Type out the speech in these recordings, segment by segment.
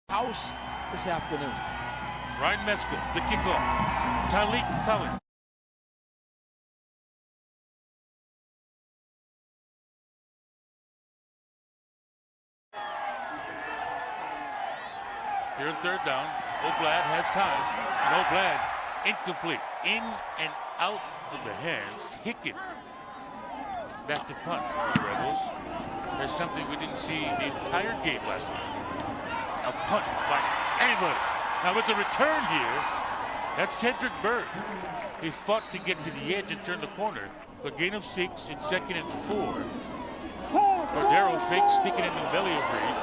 house this afternoon. Ryan Meskel, the kickoff. Tyleek Cullen. Here in third down, Oblad has time, and Oblad incomplete. In and out of the hands. Hicken back to punt for the Rebels. There's something we didn't see the entire game last night. A punt by anybody. Now with the return here, that's Cedric Bird. He fought to get to the edge and turn the corner. But gain of 6, it's 2nd and 4. Cordero fakes sticking in the belly of Reed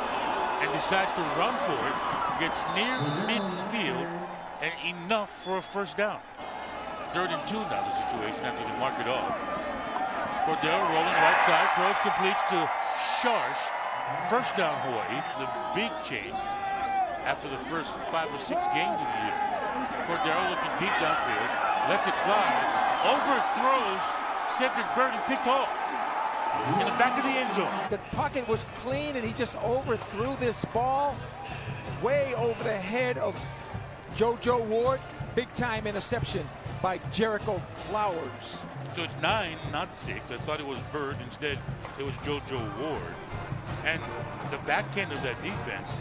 and decides to run for it. Gets near midfield and enough for a first down. 3rd and 2 now the situation after they mark it off. Cordero rolling right side, throws, completes to Sharsh. First down Hawaii, the big change after the first 5 or 6 games of the year. Cordero looking deep downfield, lets it fly, overthrows Cedric Bird and picked off in the back of the end zone. The pocket was clean and he just overthrew this ball way over the head of JoJo Ward. Big time interception by Jericho Flowers. So it's 9, not 6. I thought it was Bird. Instead, it was JoJo Ward. And the back end of that defense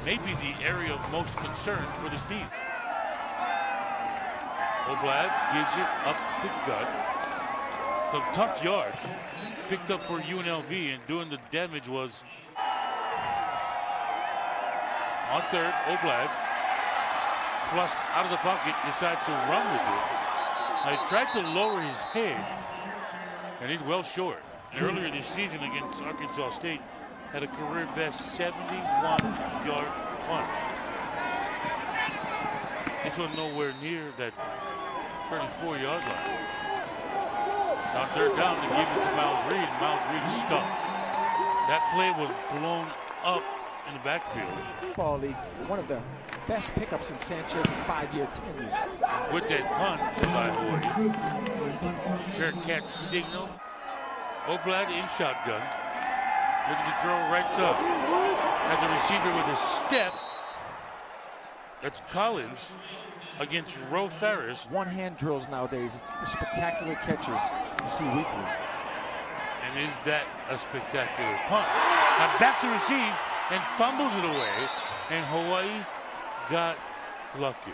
may be the area of most concern for this team. Oblad gives it up the gut. Some tough yards picked up for UNLV, and doing the damage was on 3rd. Oblad thrust out of the pocket, decides to run with it. He tried to lower his head, and he's well short. Earlier this season against Arkansas State, had a career best 71-yard punt. This one nowhere near that 34-yard line. On 3rd down, they give it to Miles Reed, and Miles Reed stuffed. That play was blown up in the backfield. Ball league, one of the best pickups in Sanchez's 5-year tenure. With that punt by Hawaii. Fair catch signal. Oblad in shotgun. Looking to throw right side. As the receiver with a step. That's Collins against Ro Farris. One-hand drills nowadays. It's the spectacular catches you see weekly. And is that a spectacular punt? Now back to receive and fumbles it away. And Hawaii got lucky.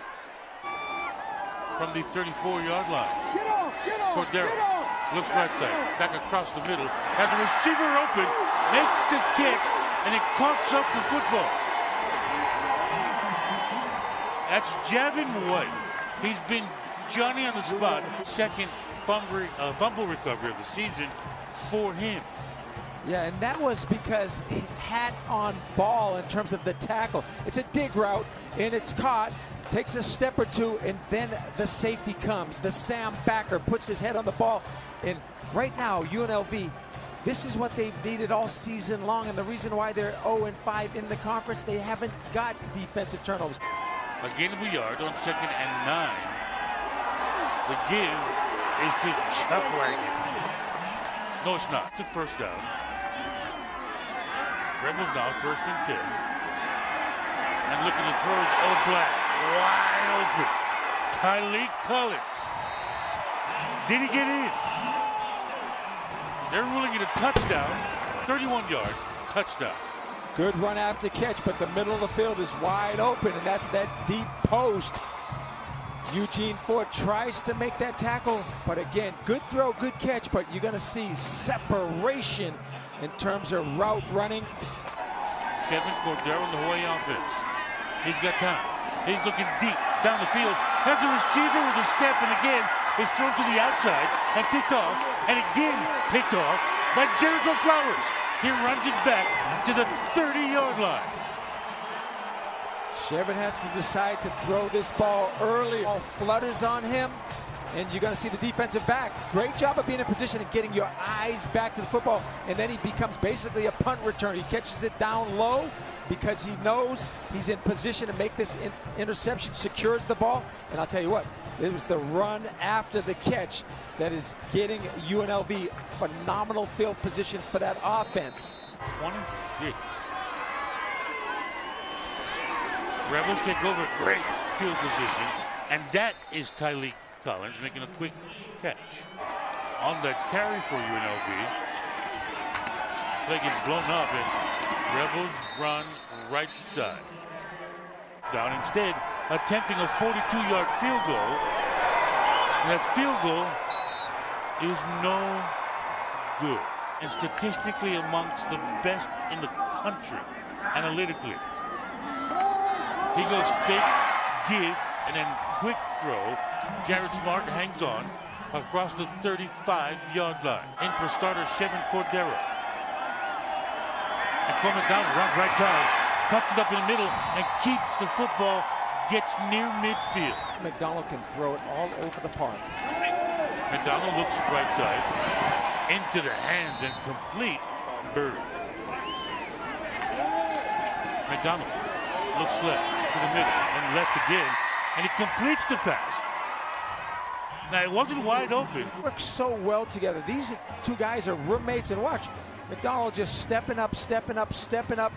From the 34-yard line. Cordero looks right side, back across the middle. Has the receiver open, makes the catch, and it coughs up the football. That's Javin White. He's been Johnny on the spot. 2nd fumble recovery of the season for him. Yeah, and that was because he had on ball in terms of the tackle. It's a dig route, and it's caught. Takes a step or two, and then the safety comes. The Sam backer puts his head on the ball. And right now, UNLV, this is what they've needed all season long. And the reason why they're 0-5 in the conference, they haven't got defensive turnovers. A gain of a yard on 2nd and 9. The give is to Chuckwagon. No, it's not. It's a first down. Rebels now 1st and 10. And looking to throw is Oblad. Wide open. Tyleek Collins. Did he get in? They're ruling it a touchdown. 31-yard touchdown. Good run after catch, but the middle of the field is wide open, and that's that deep post. Eugene Ford tries to make that tackle, but again, good throw, good catch, but you're going to see separation in terms of route running. 7th, Cordero in the Hawaii offense. He's got time. He's looking deep down the field. Has a receiver with a step, and again, is thrown to the outside and picked off, and again picked off by Jericho Flowers. He runs it back to the 30-yard line. Chevin has to decide to throw this ball early. All flutters on him, and you're going to see the defensive back. Great job of being in position and getting your eyes back to the football, and then he becomes basically a punt return. He catches it down low because he knows he's in position to make this interception, secures the ball, and I'll tell you what, it was the run after the catch that is getting UNLV phenomenal field position for that offense. 26. Rebels take over. Great field position. And that is Tyleek Collins making a quick catch. On the carry for UNLV. Play gets blown up and Rebels run right side. Down instead, attempting a 42-yard field goal. That field goal is no good. And statistically amongst the best in the country, analytically. He goes fake, give, and then quick throw. Jared Smart hangs on across the 35-yard line. In for starter Chevin Cordero. And McDonald runs right side, cuts it up in the middle, and keeps the football, gets near midfield. McDonald can throw it all over the park. McDonald looks right side, into the hands and complete. Bird. McDonald looks left to the middle and left again, and he completes the pass. Now, it wasn't wide open. Work so well together. These two guys are roommates, and watch, McDonald just stepping up,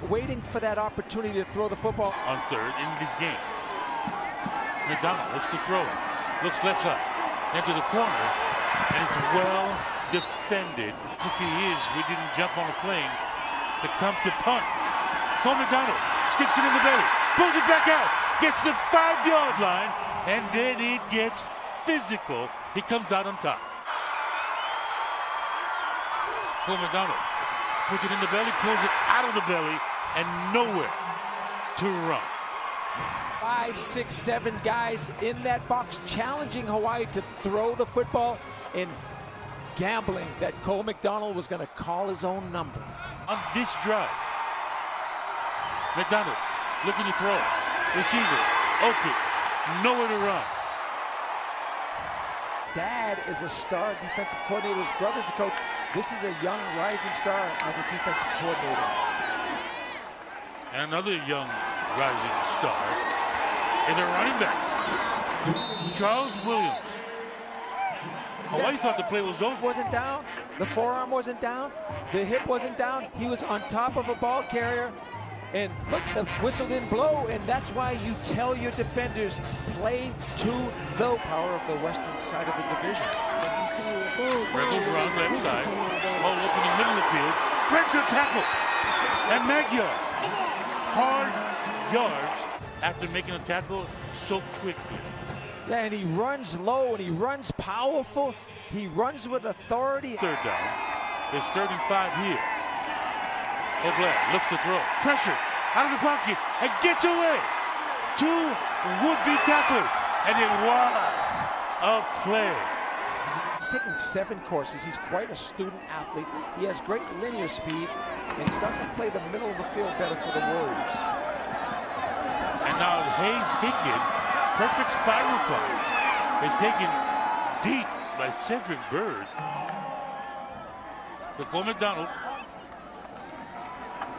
waiting for that opportunity to throw the football. On third in this game. McDonald looks to throw it. Looks left side. Into the corner, and it's well defended. If he is, we didn't jump on a plane to come to punt. Cole McDonald sticks it in the belly, pulls it back out, gets the 5-yard line, and then it gets physical. He comes out on top. Cole McDonald puts it in the belly, pulls it out of the belly, and nowhere to run. 5, 6, 7 guys in that box challenging Hawaii to throw the football and gambling that Cole McDonald was going to call his own number. On this drive, McDonald looking to throw. Receiver, open, nowhere to run. Dad is a star defensive coordinator. His brother's a coach. This is a young rising star as a defensive coordinator. And another young rising star is a running back, Charles Williams. Hawaii thought the play was over. Wasn't down. The forearm wasn't down. The hip wasn't down. He was on top of a ball carrier. And look, the whistle didn't blow, and that's why you tell your defenders, play to the power of the western side of the division. Rebels run left side. Ball up in the middle of the field. Breaks a tackle. And Magyar. Hard yards after making a tackle so quickly. Yeah, and he runs low, and he runs powerful. He runs with authority. Third down. It's 3rd and 5 here. Oblad looks to throw. Pressure out of the pocket and gets away. 2 would-be tacklers. And then wide a play. He's taking 7 courses. He's quite a student athlete. He has great linear speed, and he's starting to play the middle of the field better for the Warriors. And now Hayes Hicken, perfect spiral punt, is taken deep by Cedric Bird. The Cole McDonald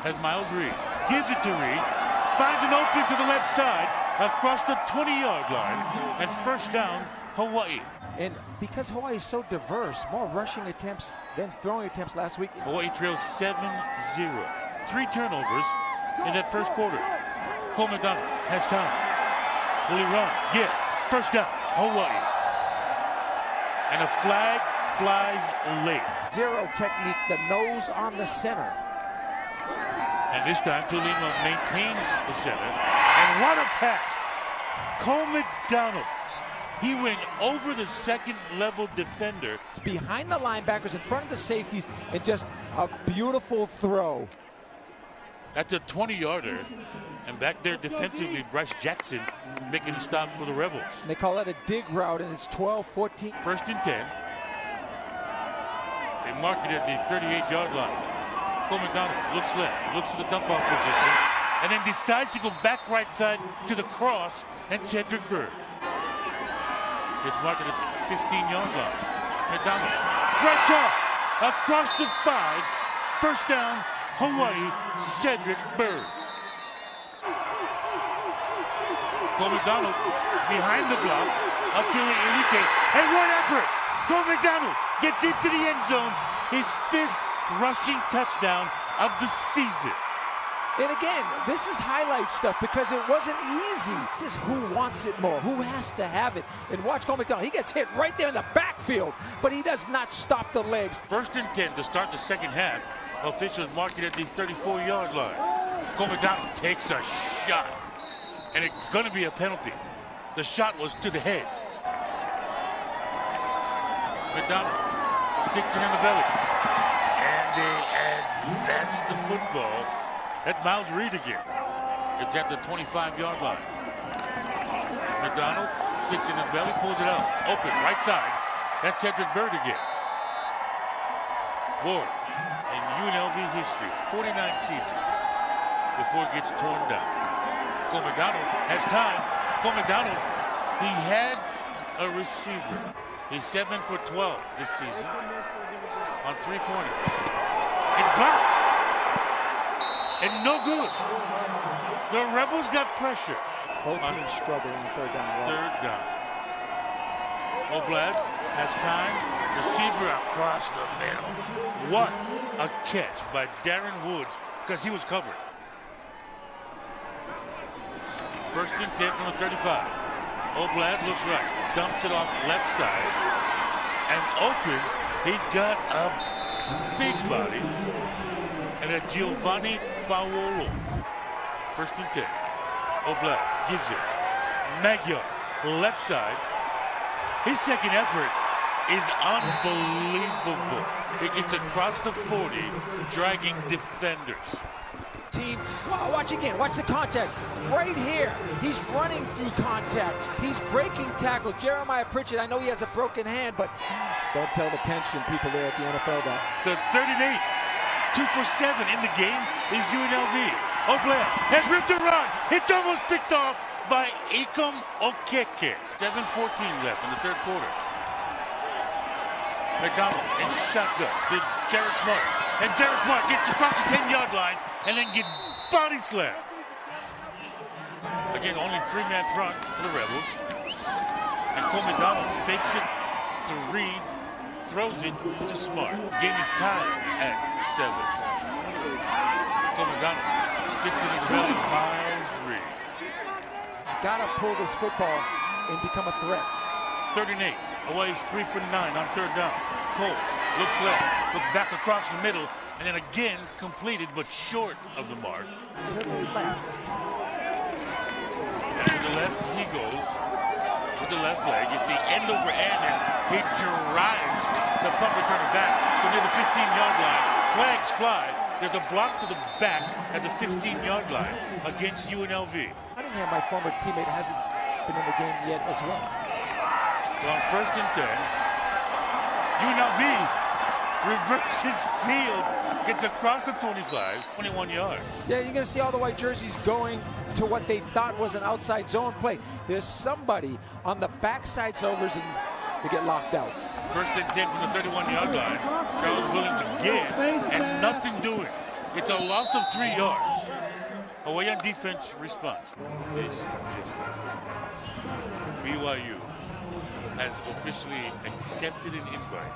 has Miles Reed, gives it to Reed, finds an opening to the left side across the 20-yard line, and first down, Hawaii. And because Hawaii is so diverse, more rushing attempts than throwing attempts last week. Hawaii trails 7-0. 3 turnovers in that first quarter. Cole McDonald has time. Will he run? Yes. First down, Hawaii. And a flag flies late. 0 technique, the nose on the center. And this time, Tulima maintains the center. And what a pass. Cole McDonald. He went over the second-level defender. It's behind the linebackers, in front of the safeties, and just a beautiful throw. That's a 20-yarder. And back there defensively, Bryce Jackson making a stop for the Rebels. And they call that a dig route, and it's 12-14. 1st and 10. They mark it at the 38-yard line. Cole McDonald looks left, looks to the dump-off position, and then decides to go back right side to the cross, and Cedric Bird. It's marked at the 15-yard line. McDonald, right side, across the 5, first down, Hawaii, Cedric Bird. Cole McDonald behind the block of Kili Ilike, and what effort! Cole McDonald gets into the end zone, his 5th rushing touchdown of the season. And again, this is highlight stuff because it wasn't easy. This is who wants it more, who has to have it. And watch Cole McDonald. He gets hit right there in the backfield, but he does not stop the legs. 1st and 10 to start the second half. Officials mark it at the 34-yard line. Cole McDonald takes a shot, and it's going to be a penalty. The shot was to the head. McDonald sticks it in the belly. And they advance the football. That's Miles Reed again. It's at the 25-yard line. McDonald sticks it in the belly, pulls it out. Open, right side. That's Cedric Byrd again. Ward, in UNLV history, 49 seasons before it gets torn down. Cole McDonald has time. Cole McDonald, he had a receiver. He's 7 for 12 this season on 3-pointers. It's blocked. And no good. The Rebels got pressure. Both teams struggle in the 3rd down. Third down. Oblad has time. Receiver across the middle. What a catch by Darren Woods, because he was covered. 1st and 10 from the 35. Oblad looks right. Dumps it off left side. And open, he's got a big body. And a Giovanni Fauolo. 1st and 10. Oblad gives it. Magyar, left side. His second effort is unbelievable. It gets across the 40, dragging defenders. Team, watch again, watch the contact. Right here, he's running through contact. He's breaking tackles. Jeremiah Pritchett, I know he has a broken hand, but don't tell the pension people there at the NFL that. So 3rd and 8. 2 for 7 in the game is UNLV. Oblad has ripped a run. It's almost picked off by Ikom Okeke. 7:14 left in the 3rd quarter. McDonald in shotgun to Jared Smart. And Jared Smart gets across the 10-yard line and then gets body slammed. Again, only 3-man front for the Rebels. And Cole McDonald fakes it to Reed. Throws it to Smart. Game is tied at 7. Cole McDonald sticks it in the belly of Miles Reed. He's got to pull this football and become a threat. 3rd and 8. Hawaii's 3 for 9 on 3rd down. Cole looks left, looks back across the middle, and then again completed, but short of the mark. To the left. And to the left he goes with the left leg. It's the end over end, and he drives the punt returner back to near the 15-yard line. Flags fly. There's a block to the back at the 15-yard line against UNLV. Cunningham, my former teammate, hasn't been in the game yet as well. So on 1st and 10, UNLV reverses field, gets across the 25, 21 yards. Yeah, you're going to see all the white jerseys going to what they thought was an outside zone play. There's somebody on the backside overs and they get locked out. 1st and 10 from the 31-yard line. Charles Williams again, and nothing doing. It's a loss of 3 yards. Hawaiian defense responds. This just BYU has officially accepted an invite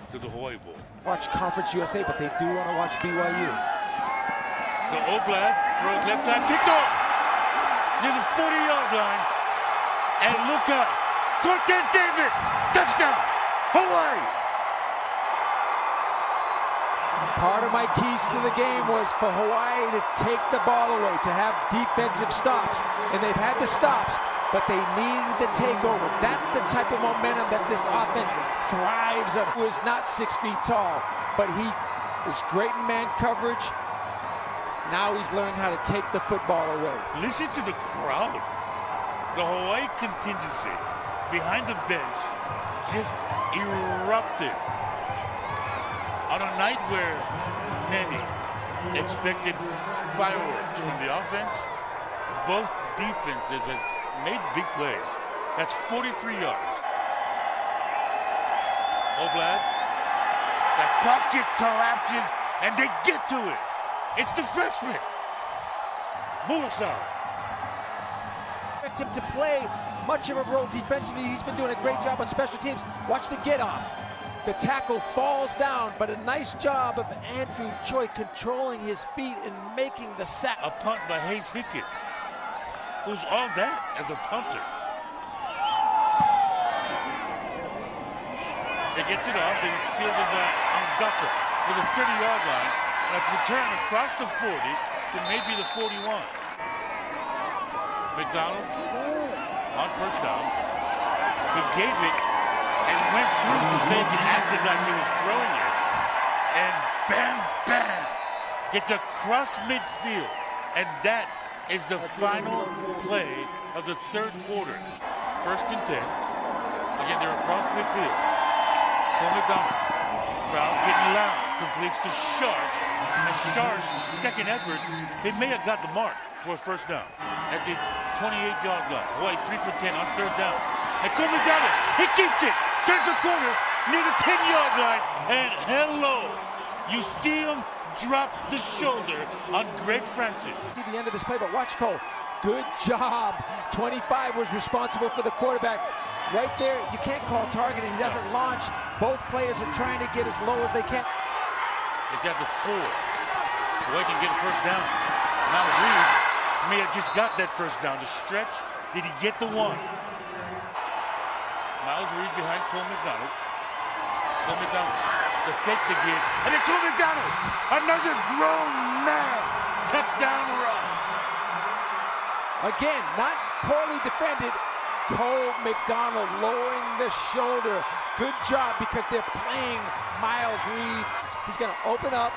to the Hawaii Bowl. Watch Conference USA, but they do want to watch BYU. The Oblad throws left side, picked off near the 40-yard line. And look out, Cortez Davis, touchdown, Hawaii! Part of my keys to the game was for Hawaii to take the ball away, to have defensive stops. And they've had the stops, but they needed the takeover. That's the type of momentum that this offense thrives on. He is not 6 feet tall, but he is great in man coverage. Now he's learned how to take the football away. Listen to the crowd. The Hawaii contingency behind the bench just erupted. On a night where many expected fireworks from the offense, both defenses has made big plays. That's 43 yards. Oblad, that pocket collapses and they get to it. It's the freshman, Muasau. Expect him to play much of a role defensively. He's been doing a great job on special teams. Watch the get off. The tackle falls down, but a nice job of Andrew Choi controlling his feet and making the sack. A punt by Hayes Hickett, who's all that as a punter. He gets it off, and it's fielded by Nguffa with a 30-yard line. And a return across the 40 to maybe the 41. McDonald on first down. He gave it and went through the fake and acted like he was throwing it. And bam, bam! It's across midfield. And that is the final play of the third quarter. First and 10. Again, they're across midfield. Cole McDonald. Crowd getting loud. Completes to Sharsh. And Sharsh's second effort, he may have got the mark for a first down. At the 28-yard line. Hawaii 3 for 10 on third down. And Cole McDonald, he keeps it. Turns the corner near the 10-yard line. And hello. You see him drop the shoulder on Greg Francis. See the end of this play, but watch Cole. Good job. 25 was responsible for the quarterback. Right there, you can't call targeting. He doesn't launch. Both players are trying to get as low as they can. It's at the 4. Hawaii can get a first down. Miles Reed may have just got that first down. The stretch, did he get the 1? Miles Reed behind Cole McDonald. Cole McDonald, the fake again. And then Cole McDonald, another grown man. Touchdown run. Again, not poorly defended. Cole McDonald lowering the shoulder. Good job because they're playing Miles Reed. He's going to open up.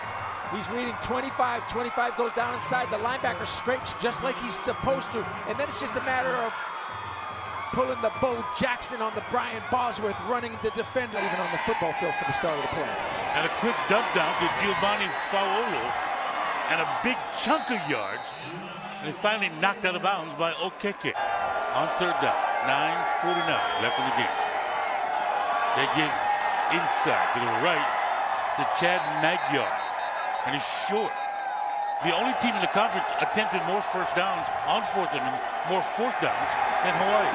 He's reading 25. 25 goes down inside. The linebacker scrapes just like he's supposed to. And then it's just a matter of pulling the Bo Jackson on the Brian Bosworth, running the defender, even on the football field for the start of the play. And a quick dump down to Giovanni Fauolo. And a big chunk of yards. And finally knocked out of bounds by Okeke on third down. 9:49 left in the game. They give inside to the right to Chad Magyar. And he's short. The only team in the conference attempted more first downs on more fourth downs than Hawaii.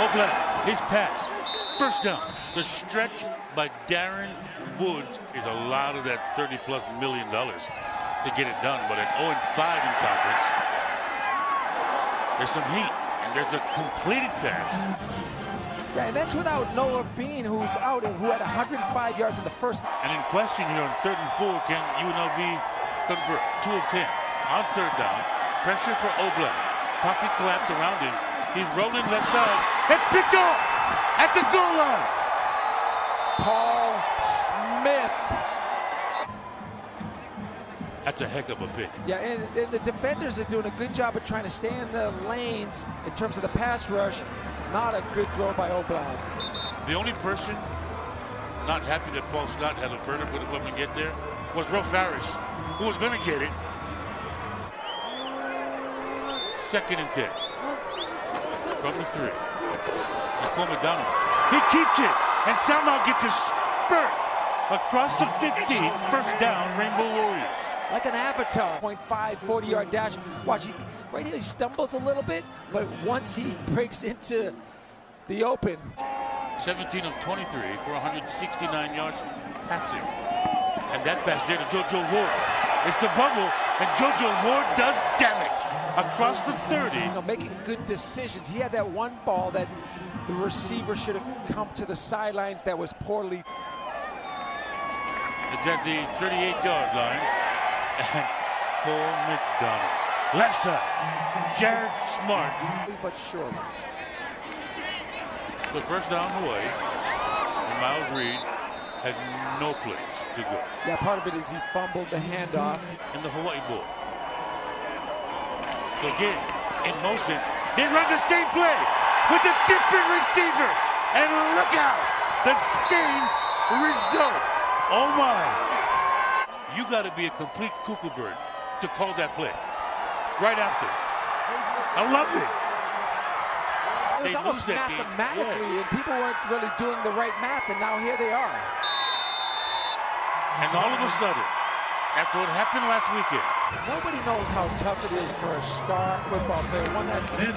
Oakland, his pass. First down. The stretch by Darren Woods is a lot of that $30+ million to get it done. But at 0-5 in conference, there's some heat. And there's a completed pass. Yeah, and that's without Noah Bean, who's out and who had 105 yards in the first. And in question here on 3rd and 4, can UNLV convert? 2 of 10 on third down. Pressure for Oakland. Pocket collapse around him. He's rolling left side and picked off at the goal line. Paul Smith. That's a heck of a pick. Yeah, and the defenders are doing a good job of trying to stay in the lanes in terms of the pass rush. Not a good throw by Oakland. The only person not happy that Paul Scott had a verdict with him to get there was Ro Farris, who was going to get it. 2nd and 10 from the 3. And Cole McDonald, he keeps it and somehow gets a spurt across the 15. First down, Rainbow Warriors. Like an avatar. 0.5, 40-yard dash. Watch, right here he stumbles a little bit, but once he breaks into the open. 17 of 23 for 169 yards passing. And that pass there to JoJo Ward. It's the bubble, and JoJo Ward does damage across the 30. You know, making good decisions. He had that one ball that the receiver should have come to the sidelines that was poorly. It's at the 38-yard line. And Cole McDonald. Left side. Jared Smart. But surely. So first down Hawaii. And Miles Reed had no place to go. Yeah, part of it is he fumbled the handoff. In the Hawaii Bowl. So again, in motion. They run the same play with a different receiver. And look out. The same result. Oh my. You got to be a complete cuckoo bird to call that play. Right after. I love it. It was almost mathematically, yes. And people weren't really doing the right math, and now here they are. And all of a sudden, after what happened last weekend, Nobody knows how tough it is for a star football player, one that's in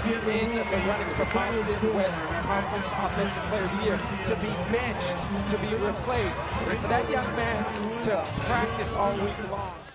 the runnings for Mountain West Conference Offensive Player of the Year, to be benched, to be replaced, and for that young man to practice all week long.